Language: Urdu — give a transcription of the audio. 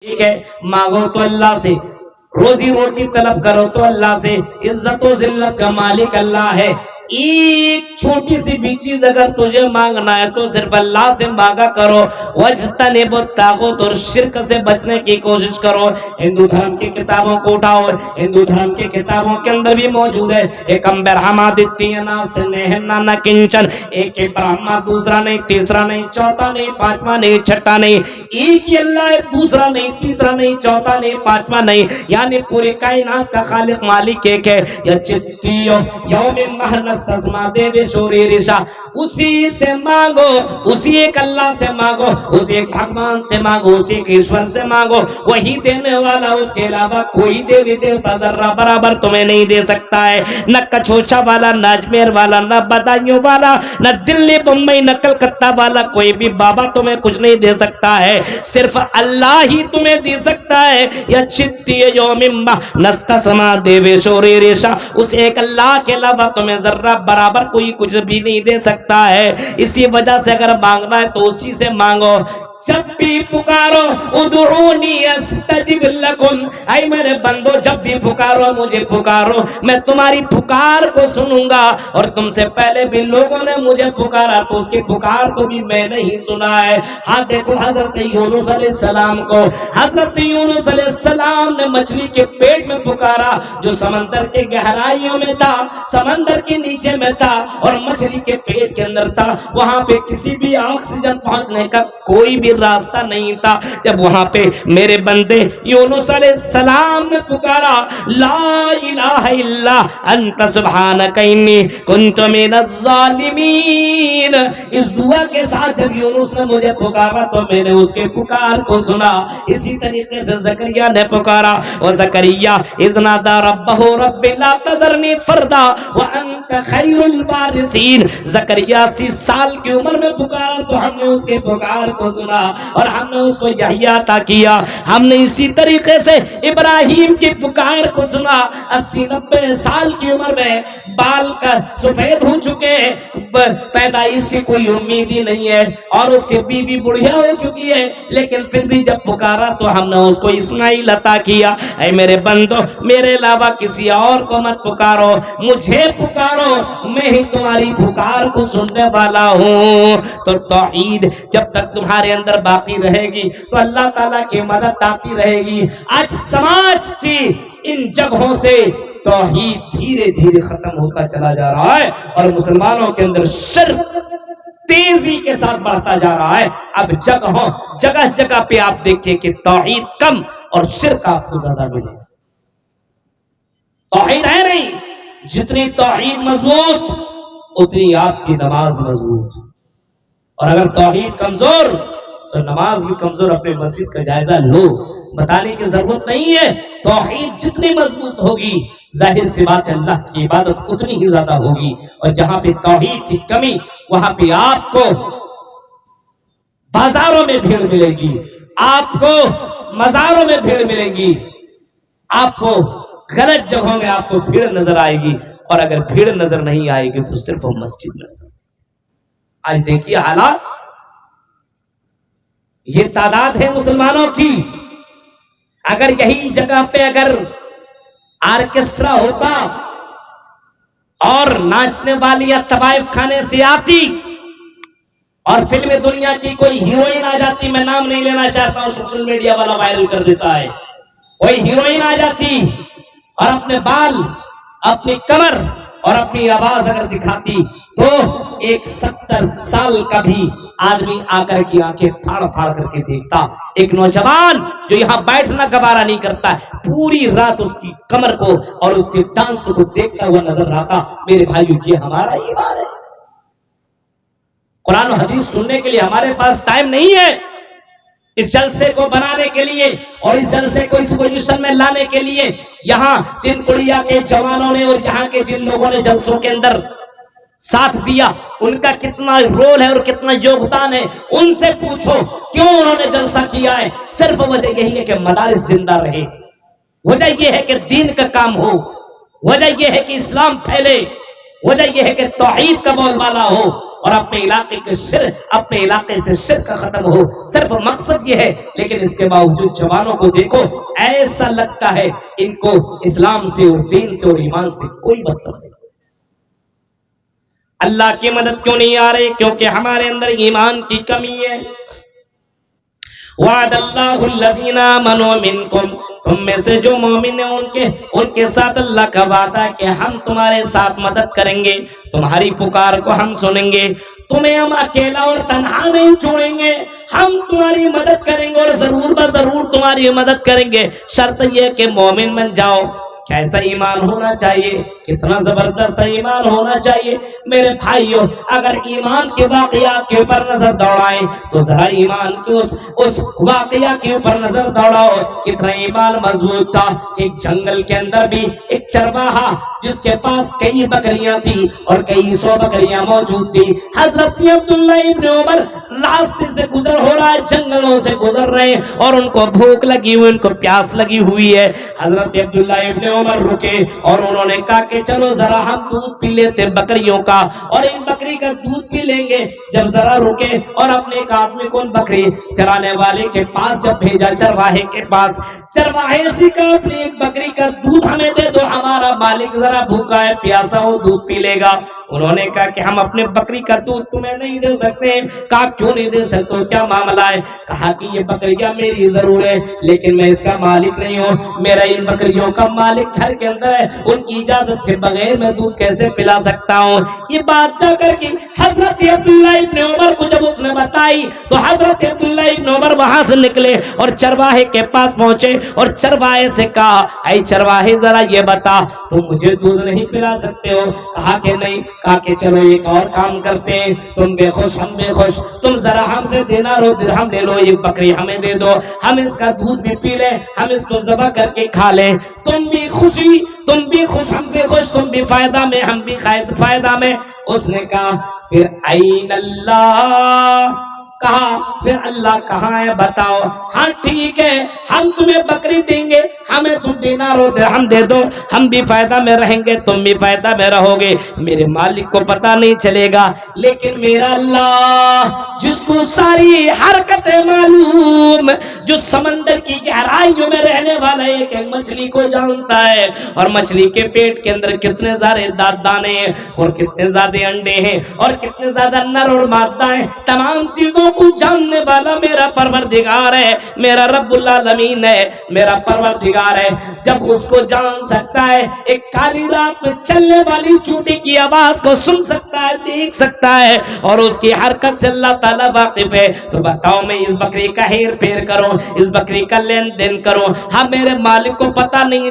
ٹھیک ہے، مانگو تو اللہ سے، روزی روٹی طلب کرو تو اللہ سے، عزت و ذلت کا مالک اللہ ہے۔ ایک چھوٹی سی بھی چیز اگر تجھے مانگنا ہے تو صرف اللہ سے مانگا کرو۔ وَاجْتَنِبُ الطَّاغُوتَ، اور شرک سے بچنے کی کوشش کرو۔ ہندو دھرم کی کتابوں کو اٹھاؤ، ہندو دھرم کی کتابوں کے اندر بھی موجود ہے ایکم برہمادتیہ ناستِ نیہنا نہ کنچن، ایک ہی برہما، دوسرا نہیں، تیسرا نہیں، چوتھا نہیں، پانچواں نہیں، چھٹا نہیں، ایک ہی اللہ ہے، دوسرا نہیں، تیسرا نہیں، چوتھا نہیں، پانچواں نہیں، یعنی پوری کائنات کا خالق مالک ایک ہے۔ یچتیو یوم مہنس تسما دیوی شوری رشا، اسی سے مانگو، اسی ایک اللہ سے مانگو، اسی ایک بھگوان سے مانگو، اسی ایک ایشور سے مانگو، وہی دینے والا، اس کے علاوہ کوئی دیوی دیوتا ذرہ برابر تمہیں نہیں دے سکتا ہے۔ نہ کچھوچا والا، نہ اجمیر والا، نہ بدایوں والا، نہ دلی بمبئی، نہ کلکتہ والا، کوئی بھی بابا تمہیں کچھ نہیں دے سکتا ہے، صرف اللہ ہی تمہیں دے سکتا ہے۔ یا چتی یوم نستسما دیوی شوری ریشا، اس ایک اللہ کے علاوہ تمہیں ذرہ برابر کوئی کچھ بھی نہیں دے سکتا ہے۔ اسی وجہ سے اگر مانگنا ہے تو اسی سے مانگو۔ جب بھی پکارو ادعونی استجب لکم، اے میرے بندو جب بھی پکارو مجھے پکارو، میں تمہاری پکار کو سنوں گا۔ اور تم سے پہلے بھی لوگوں نے مجھے پکارا تو اس کی پکار کو بھی میں نے ہی سنا ہے۔ ہاں دیکھو حضرت یونس علیہ السلام کو، حضرت یونس علیہ السلام نے مچھلی کے پیٹ میں پکارا جو سمندر کے گہرائیوں میں تھا، سمندر کے نیچے میں تھا اور مچھلی کے پیٹ کے اندر تھا، وہاں پہ کسی بھی آکسیجن پہنچنے کا کوئی بھی راستہ نہیں تھا۔ جب وہاں پہ میرے بندے یونس علیہ السلام نے پکارا لا الہ الا انت سبحانک انی کنت من الظالمین، اس دعا کے ساتھ جب یونس نے مجھے پکارا تو میں نے اس کے پکار کو سنا۔ اسی طریقے سے زکریا نے پکارا، اور زکریا اذ نادى ربہ رب لا تذرنی فردا وانت خیر الوارثین، زکریا 80 سال کی عمر میں پکارا تو ہم نے اس کے پکار کو سنا اور ہم نے اس کو یحییٰ عطا کیا۔ ہم نے اسی طریقے سے ابراہیم کی پکار کو سنا، 80-90 سال کی عمر میں بال کا سفید ہو چکے، پیدائش کی کوئی امید ہی نہیں ہے اور اس کی بیوی بڑھیا ہو چکی ہے، لیکن پھر بھی جب پکارا تو ہم نے اس کو اسماعیل عطا کیا۔ اے میرے بندو میرے علاوہ کسی اور کو مت پکارو، مجھے پکارو، میں ہی تمہاری پکار کو سننے والا ہوں۔ تو توحید جب تک تمہارے اندر باقی رہے گی تو اللہ تعالیٰ کی مدد آتی رہے گی۔ آج سماج کی ان جگہوں سے توحید دھیرے دھیرے ختم ہوتا چلا جا رہا ہے اور مسلمانوں کے اندر شرک تیزی کے ساتھ بڑھتا جا رہا ہے۔ اب جگہ جگہ پہ آپ دیکھیں کہ توحید کم اور شرک آپ کو زیادہ ملے گا۔ توحید ہے نہیں، جتنی توحید مضبوط اتنی آپ کی نماز مضبوط، اور اگر توحید کمزور تو نماز بھی کمزور۔ اپنے مسجد کا جائزہ لو، بتانے کی ضرورت نہیں ہے۔ توحید جتنی مضبوط ہوگی ظاہر سی بات ہے اللہ کی عبادت اتنی ہی زیادہ ہوگی، اور جہاں پہ توحید کی کمی وہاں پہ آپ کو بازاروں میں بھیڑ ملے گی، آپ کو مزاروں میں بھیڑ ملے گی، آپ کو غلط جگہوں میں آپ کو بھیڑ نظر آئے گی، اور اگر بھیڑ نظر نہیں آئے گی تو صرف وہ مسجد میں نظر۔ آج دیکھیے حالات، یہ تعداد ہے مسلمانوں کی، اگر یہی جگہ پہ اگر آرکسٹرا ہوتا اور ناچنے والی یا طوائف خانے سے آتی اور فلم دنیا کی کوئی ہیروئن آ جاتی، میں نام نہیں لینا چاہتا ہوں، سوشل میڈیا والا وائرل کر دیتا ہے، کوئی ہیروئن آ جاتی اور اپنے بال، اپنی کمر اور اپنی آواز اگر دکھاتی تو ایک 70 سال کا بھی آدمی آ کر کی آنکھیں پھاڑ پھاڑ کر کے دیکھتا۔ ایک نوجوان جو یہاں بیٹھنا گوارا نہیں کرتا ہے، پوری رات اس کی کمر کو اور اس کے ڈانس کو دیکھتا ہوا نظر آتا۔ میرے بھائیو یہ ہمارا ایمان ہے۔ قرآن و حدیث سننے کے لیے ہمارے پاس ٹائم نہیں ہے، اس جلسے کو بنانے کے لیے اور اس جلسے کو اس پوزیشن میں لانے کے لیے یہاں تین پڑیا کے جوانوں نے اور یہاں کے جن لوگوں نے جلسوں کے اندر ساتھ دیا، ان کا کتنا رول ہے اور کتنا یوگدان ہے، ان سے پوچھو کیوں انہوں نے جلسہ کیا ہے۔ صرف وجہ یہی ہے کہ مدارس زندہ رہے، وجہ یہ ہے کہ دین کا کام ہو، وجہ یہ ہے کہ اسلام پھیلے، وجہ یہ ہے کہ توحید کا بول بالا ہو۔ اور اپنے علاقے کے اپنے علاقے سے شرک ختم ہو، صرف مقصد یہ ہے۔ لیکن اس کے باوجود جوانوں کو دیکھو، ایسا لگتا ہے ان کو اسلام سے اور دین سے اور ایمان سے کوئی مطلب نہیں۔ اللہ کی مدد کیوں نہیں آ رہی؟ کیونکہ ہمارے اندر ایمان کی کمی ہے۔ وعد اللہ الذین آمنوا منکم، تم میں سے جو مومن ہیں ان کے ساتھ اللہ کا وعدہ ہے کہ ہم تمہارے ساتھ مدد کریں گے، تمہاری پکار کو ہم سنیں گے، تمہیں ہم اکیلا اور تنہا نہیں چھوڑیں گے، ہم تمہاری مدد کریں گے اور ضرور بضرور تمہاری مدد کریں گے، شرط یہ کہ مومن بن جاؤ۔ کیسا ایمان ہونا چاہیے، کتنا زبردست ایمان ہونا چاہیے میرے بھائیوں۔ اگر ایمان کے واقعات کے اوپر نظر دوڑائیں تو ذرا ایمان کے اس واقعہ کے اوپر نظر دوڑاؤ، کتنا ایمان مضبوط تھا کہ ایک جنگل کے اندر بھی ایک چرواہا جس کے پاس کئی بکریاں تھی اور کئی 100 بکریاں موجود تھی، حضرت عبداللہ ابن عمر راستے سے گزر ہو رہا ہے، جنگلوں سے گزر رہے ہیں اور ان کو بھوک لگی ہوئی، ان کو پیاس لگی ہوئی ہے۔ حضرت عبداللہ ابن عمر رکے اور انہوں نے کہا کہ چلو ذرا ہم دودھ پی لیتے بکریوں کا، اور ان بکری کا دودھ پی لیں گے۔ جب ذرا رکے اور اپنے ایک آدمی کو بکری چرانے والے کے پاس جب بھیجا، چرواہے کے پاس، چرواہے سے کہا اپنی ایک بکری کا دودھ ہمیں دے دو، ہمارا مالک ذرا بھوکا ہے، پیاسا ہو، دودھ پی لے گا۔ انہوں نے کہا کہ ہم اپنے بکری کا دودھ تمہیں نہیں دے سکتے۔ کہا کیوں نہیں دے سکتے، کیا معاملہ ہے؟ کہا کہ یہ بکریاں میری ضرور ہے لیکن میں اس کا مالک نہیں ہوں، میرا ان بکریوں کا مالک گھر کے اندر ہے، ان کی اجازت کے بغیر میں دودھ کیسے پلا سکتا ہوں؟ یہ بات جا کر کے حضرت عبداللہ ابن عمر کو جب اس نے بتائی تو حضرت عبداللہ ابن عمر وہاں سے نکلے اور چرواہے کے پاس پہنچے اور چرواہے سے کہا اے چرواہے ذرا یہ بتا تم مجھے دودھ نہیں پلا سکتے ہو؟ کہا کہ نہیں۔ کہا کہ چلو ایک اور کام کرتے ہیں، تم بے خوش ہم بے خوش، تم ذرا ہم سے دینار و درہم لے لو، ایک بکری ہمیں دے دو، ہم اس کا دودھ بھی پی لیں، ہم اس کو ذبح کر کے کھا لیں، تم بھی خوشی، تم بھی خوش ہم بھی خوش، تم بھی فائدہ میں ہم بھی فائدہ میں۔ اس نے کہا پھر این اللہ، کہا پھر اللہ کہاں ہے بتاؤ؟ ہاں ٹھیک ہے ہم تمہیں بکری دیں گے، ہمیں تم دینار و درہم دے دو، ہم بھی فائدہ میں رہیں گے، تم بھی فائدہ میں رہو گے، میرے مالک کو پتہ نہیں چلے گا، لیکن میرا اللہ جس کو ساری حرکتیں معلوم، جو سمندر کی گہرائیوں میں رہنے والا ایک مچھلی کو جانتا ہے، اور مچھلی کے پیٹ کے اندر کتنے زیادہ دانے ہیں اور کتنے زیادہ انڈے ہیں اور کتنے زیادہ نر اور مادہ ہیں، تمام چیزوں کو جاننے والا میرا پروردگار ہے، میرا رب العالمین ہے، میرا پروردگار ہے۔ جب اس کو جان سکتا ہے، ایک کالی رات میں چلنے والی چونٹی کی آواز کو سن سکتا ہے، دیکھ سکتا ہے، اور اس کی حرکت سے اللہ تعالیٰ واقف ہے، تو بتاؤ میں اس بکری کا ہیر پھیر کروں، اس بکری کا لین دین کروں؟ ہاں میرے مالک کو پتہ نہیں